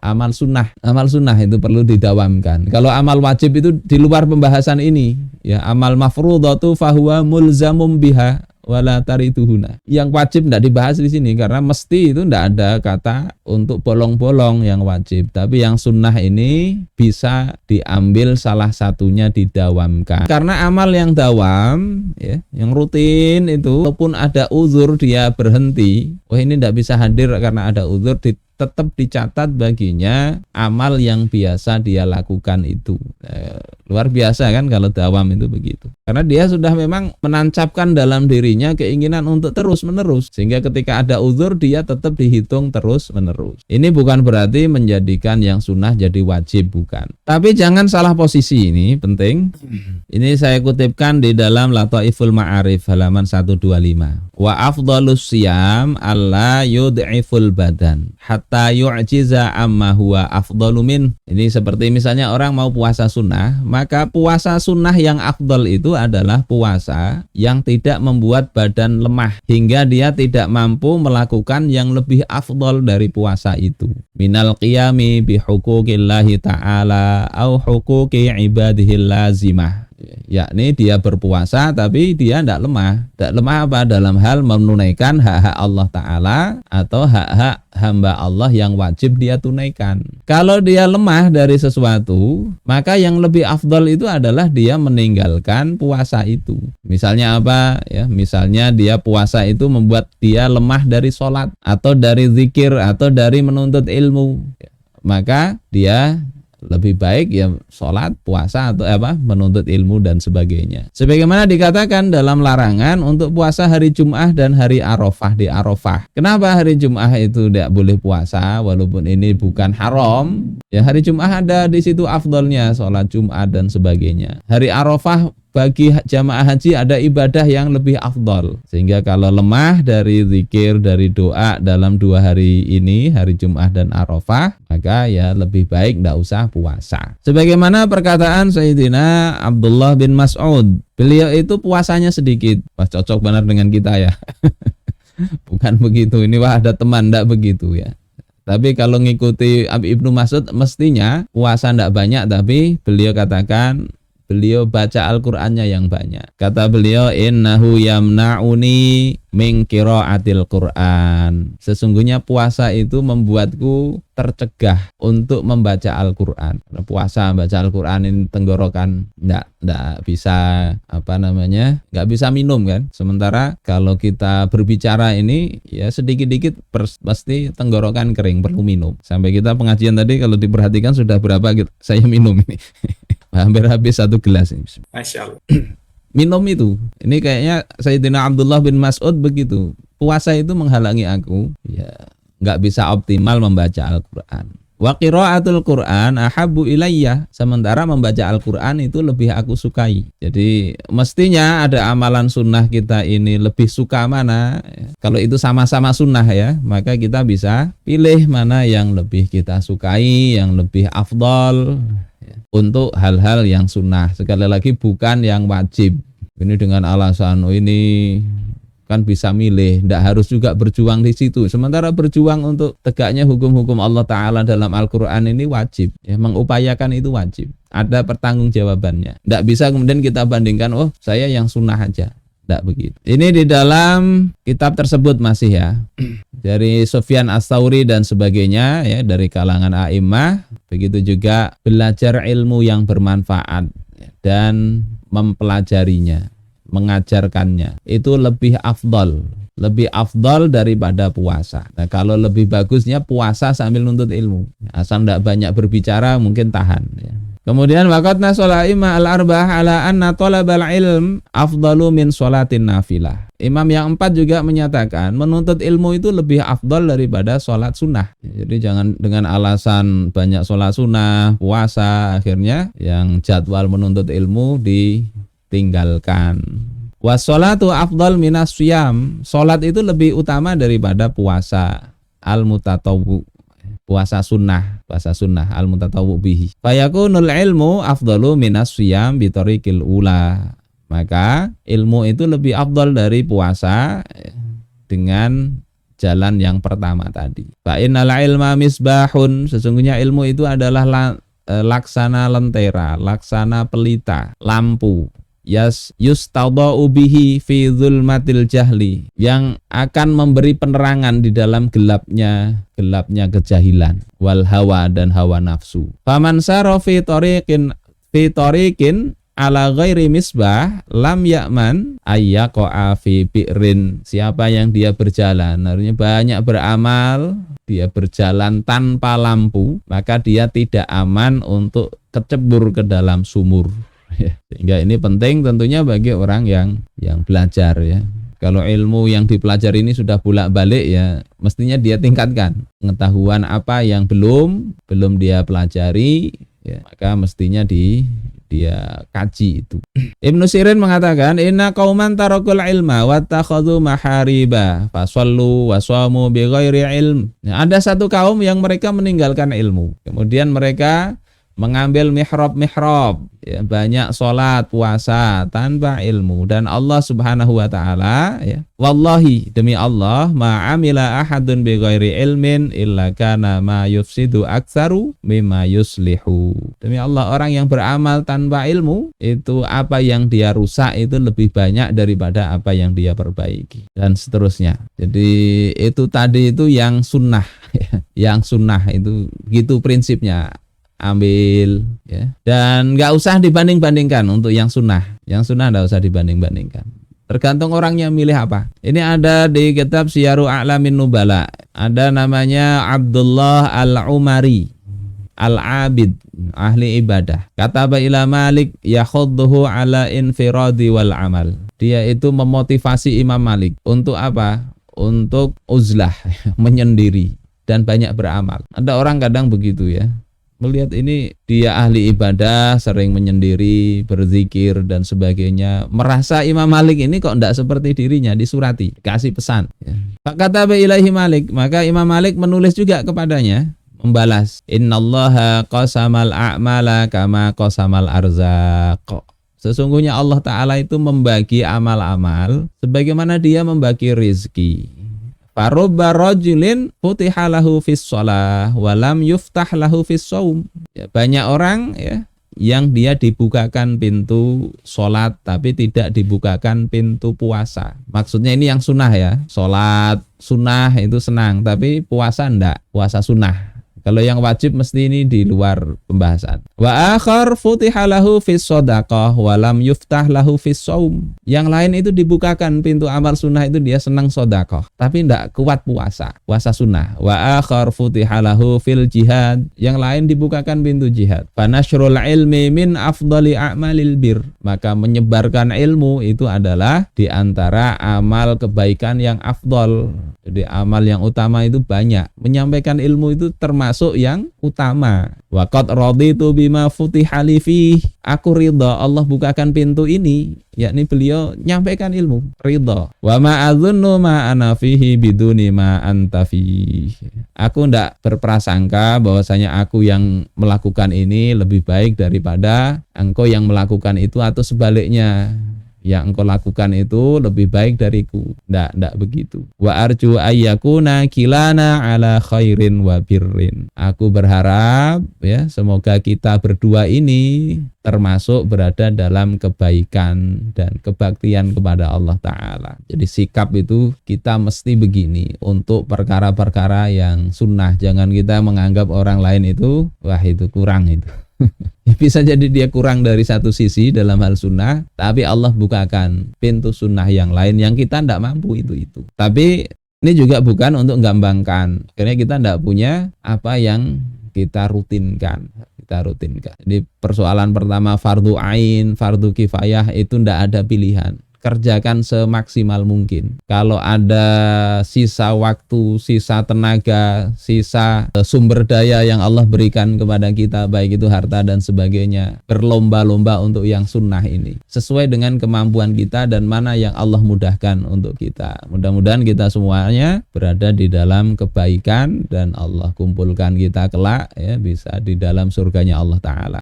Amal sunnah itu perlu didawamkan. Kalau amal wajib itu di luar pembahasan ini. Ya, amal mafrudhatu fahuwa mulzamum biha wala tarituhuna. Yang wajib tidak dibahas di sini karena mesti itu tidak ada kata untuk bolong-bolong yang wajib. Tapi yang sunnah ini bisa diambil salah satunya didawamkan. Karena amal yang dawam, ya, yang rutin itu, walaupun ada uzur dia berhenti, wah ini tidak bisa hadir karena ada uzur, tetap dicatat baginya amal yang biasa dia lakukan itu. Luar biasa kan kalau dawam itu begitu. Karena dia sudah memang menancapkan dalam dirinya keinginan untuk terus menerus. Sehingga ketika ada uzur dia tetap dihitung terus menerus. Ini bukan berarti menjadikan yang sunnah jadi wajib, bukan. Tapi jangan salah posisi, ini penting. Ini saya kutipkan di dalam Lataiful Ma'arif halaman 125. Wa afdhalus siyam alla yud'iful badan hatta yu'jiza amma huwa afdalu min. Ini seperti misalnya orang mau puasa sunnah, maka puasa sunnah yang afdal itu adalah puasa yang tidak membuat badan lemah hingga dia tidak mampu melakukan yang lebih afdal dari puasa itu. Minal qiyami bi huquqillahi ta'ala au huquqi ibadihil lazimah. Yakni dia berpuasa tapi dia tidak lemah. Tidak lemah apa? Dalam hal menunaikan hak-hak Allah Ta'ala atau hak-hak hamba Allah yang wajib dia tunaikan. Kalau dia lemah dari sesuatu, maka yang lebih afdal itu adalah dia meninggalkan puasa itu. Misalnya apa? Ya, misalnya dia puasa itu membuat dia lemah dari sholat atau dari zikir atau dari menuntut ilmu. Maka dia lebih baik ya sholat, puasa atau menuntut ilmu dan sebagainya. Sebagaimana dikatakan dalam larangan untuk puasa hari Jum'ah dan hari Arafah di Arafah. Kenapa hari Jum'ah itu tidak boleh puasa walaupun ini bukan haram? Ya, hari Jum'ah ada di situ afdolnya sholat Jum'at dan sebagainya. Hari Arafah bagi jamaah haji ada ibadah yang lebih afdol. Sehingga kalau lemah dari zikir, dari doa dalam 2 hari ini, hari Jum'ah dan Arafah, maka ya lebih baik tidak usah puasa. Sebagaimana perkataan Sayyidina Abdullah bin Mas'ud, beliau itu puasanya sedikit. Wah, cocok benar dengan kita ya. Bukan begitu, ini wah ada teman tidak begitu ya. Tapi kalau ngikuti Ibnu Mas'ud mestinya puasa tidak banyak, tapi beliau katakan beliau baca Al-Qur'annya yang banyak. Kata beliau, innahu yamna'uni min qira'atil Qur'an. Sesungguhnya puasa itu membuatku tercegah untuk membaca Al-Qur'an. Karena puasa baca Al-Qur'an ini tenggorokan enggak bisa enggak bisa minum kan. Sementara kalau kita berbicara ini ya sedikit-dikit pasti tenggorokan kering, perlu minum. Sampai kita pengajian tadi kalau diperhatikan sudah berapa gitu saya minum ini. Hampir habis 1 gelas ini. Masya Allah. Minum itu. Ini kayaknya Sayyidina Abdullah bin Mas'ud begitu. Puasa itu menghalangi aku. Ya, nggak bisa optimal membaca Al-Quran. Wa qira'atul Qur'an ahabbu ilayya. Sementara membaca Al-Quran itu lebih aku sukai. Jadi mestinya ada amalan sunnah kita ini lebih suka mana. Kalau itu sama-sama sunnah ya, maka kita bisa pilih mana yang lebih kita sukai, yang lebih afdol untuk hal-hal yang sunnah. Sekali lagi bukan yang wajib. Ini dengan alasan ini kan bisa milih, tidak harus juga berjuang di situ. Sementara berjuang untuk tegaknya hukum-hukum Allah Ta'ala dalam Al-Quran ini wajib. Ya, mengupayakan itu wajib. Ada pertanggungjawabannya. Tidak bisa kemudian kita bandingkan, oh saya yang sunnah aja. Tidak begitu. Ini di dalam kitab tersebut masih ya. Dari Sufyan Ats-Tsauri dan sebagainya ya, dari kalangan a'immah. Begitu juga belajar ilmu yang bermanfaat dan mempelajarinya, mengajarkannya. Itu lebih afdal daripada puasa. Nah, kalau lebih bagusnya puasa sambil nuntut ilmu. Asal tidak banyak berbicara mungkin tahan ya. Kemudian waqatna sholaima al-arba'ah ala anna talabal ilm afdalu min sholatin nafilah. Imam yang 4 juga menyatakan menuntut ilmu itu lebih afdal daripada sholat sunnah. Jadi jangan dengan alasan banyak sholat sunnah, puasa, akhirnya yang jadwal menuntut ilmu ditinggalkan. Wassolatu afdal minas syiyam. Sholat itu lebih utama daripada puasa. Al-mutatawwu. Puasa sunnah al-mutatawwu bihi. Fayakunul ilmu afdalu minas syiyam bitariqil ula. Maka ilmu itu lebih afdal dari puasa dengan jalan yang pertama tadi. Fa innal ilma misbahun, sesungguhnya ilmu itu adalah laksana lentera, laksana pelita, lampu. Yustadau bihi fi dzulmatil jahli, yang akan memberi penerangan di dalam gelapnya kejahilan, wal hawa, dan hawa nafsu. Faman sara fi tariqin ala ghairi misbah lam ya'man ayyaqa fi bi'rin. Siapa yang dia berjalan, artinya banyak beramal, dia berjalan tanpa lampu, maka dia tidak aman untuk kecebur ke dalam sumur. Sehingga ini penting tentunya bagi orang yang belajar ya. Kalau ilmu yang dipelajari ini sudah bolak-balik ya, mestinya dia tingkatkan pengetahuan apa yang belum dia pelajari ya, maka mestinya dia kaji itu. Ibnu Sirin mengatakan, inna qauman tarakul ilma wa takhadhu mahariba fasallu wa shamu bighairi ilm. Nah, ada satu kaum yang mereka meninggalkan ilmu, kemudian mereka mengambil mihrab, ya, banyak sholat, puasa tanpa ilmu, dan Allah Subhanahu wa taala ya, wallahi, demi Allah, ma amila ahadun bi ghairi ilmin illa kana ma yufsidu aktsaru mimma yuslihu. Demi Allah, orang yang beramal tanpa ilmu itu apa yang dia rusak itu lebih banyak daripada apa yang dia perbaiki, dan seterusnya. Jadi itu tadi itu yang sunnah ya. Yang sunnah itu gitu prinsipnya, ambil ya, dan nggak usah dibanding-bandingkan. Untuk yang sunnah nggak usah dibanding-bandingkan, tergantung orangnya milih apa. Ini ada di kitab Syiaru A'lamin Nubala, ada namanya Abdullah Al-Umari Al-Abid, ahli ibadah. Kataba ila Malik yakhudduhu ala infiradi wal amal. Dia itu memotivasi Imam Malik untuk apa? Untuk uzlah, menyendiri dan banyak beramal. Ada orang kadang begitu ya, melihat ini dia ahli ibadah, sering menyendiri, berzikir dan sebagainya, merasa Imam Malik ini kok enggak seperti dirinya, disurati, kasih pesan ya. Fakataba ilaihi Malik, maka Imam Malik menulis juga kepadanya, membalas, innallaha qasamal a'mala kama qasamal arzaq. Sesungguhnya Allah Ta'ala itu membagi amal-amal sebagaimana dia membagi rizki. Farubba rajulin futiha lahu fis shalah wa lam yuftah lahu fis shaum. Ya, banyak orang ya yang dia dibukakan pintu sholat tapi tidak dibukakan pintu puasa. Maksudnya ini yang sunnah ya. Sholat sunnah itu senang, tapi puasa enggak, puasa sunnah. Kalau yang wajib mesti ini di luar pembahasan. Wa akhar futiha lahu fis shadaqah wa lam yuftah lahu fis shaum. Yang lain itu dibukakan pintu amal sunnah, itu dia senang sedekah tapi tidak kuat puasa sunnah. Wa akhar futiha lahu fil jihad. Yang lain dibukakan pintu jihad. Fa nashrul ilmi min afdali a'malil bir. Maka menyebarkan ilmu itu adalah di antara amal kebaikan yang afdal. Jadi amal yang utama itu banyak. Menyampaikan ilmu itu termasuk yang utama. Wa qad raditu bima futiha li fi. Aku ridha Allah bukakan pintu ini, yakni beliau nyampaikan ilmu, ridha. Wa ma adzunnu ma ana fihi biduni ma anta fi. Aku ndak berprasangka bahwasanya aku yang melakukan ini lebih baik daripada engkau yang melakukan itu, atau sebaliknya, yang engkau lakukan itu lebih baik dariku. Ndak begitu. Wa arju ayyakuna kilana ala khairin wa birrin. Aku berharap ya, semoga kita berdua ini termasuk berada dalam kebaikan dan kebaktian kepada Allah Ta'ala. Jadi sikap itu kita mesti begini untuk perkara-perkara yang sunnah. Jangan kita menganggap orang lain itu, wah itu kurang itu. Bisa jadi dia kurang dari satu sisi dalam hal sunnah, tapi Allah bukakan pintu sunnah yang lain yang kita tidak mampu itu. Tapi ini juga bukan untuk menggampangkan, karena kita tidak punya apa yang kita rutinkan. Jadi persoalan pertama fardu ain, fardu kifayah itu tidak ada pilihan. Kerjakan semaksimal mungkin. Kalau ada sisa waktu, sisa tenaga, sisa sumber daya yang Allah berikan kepada kita, baik itu harta dan sebagainya, berlomba-lomba untuk yang sunnah ini sesuai dengan kemampuan kita dan mana yang Allah mudahkan untuk kita. Mudah-mudahan kita semuanya berada di dalam kebaikan dan Allah kumpulkan kita kelak ya bisa di dalam surganya Allah Ta'ala.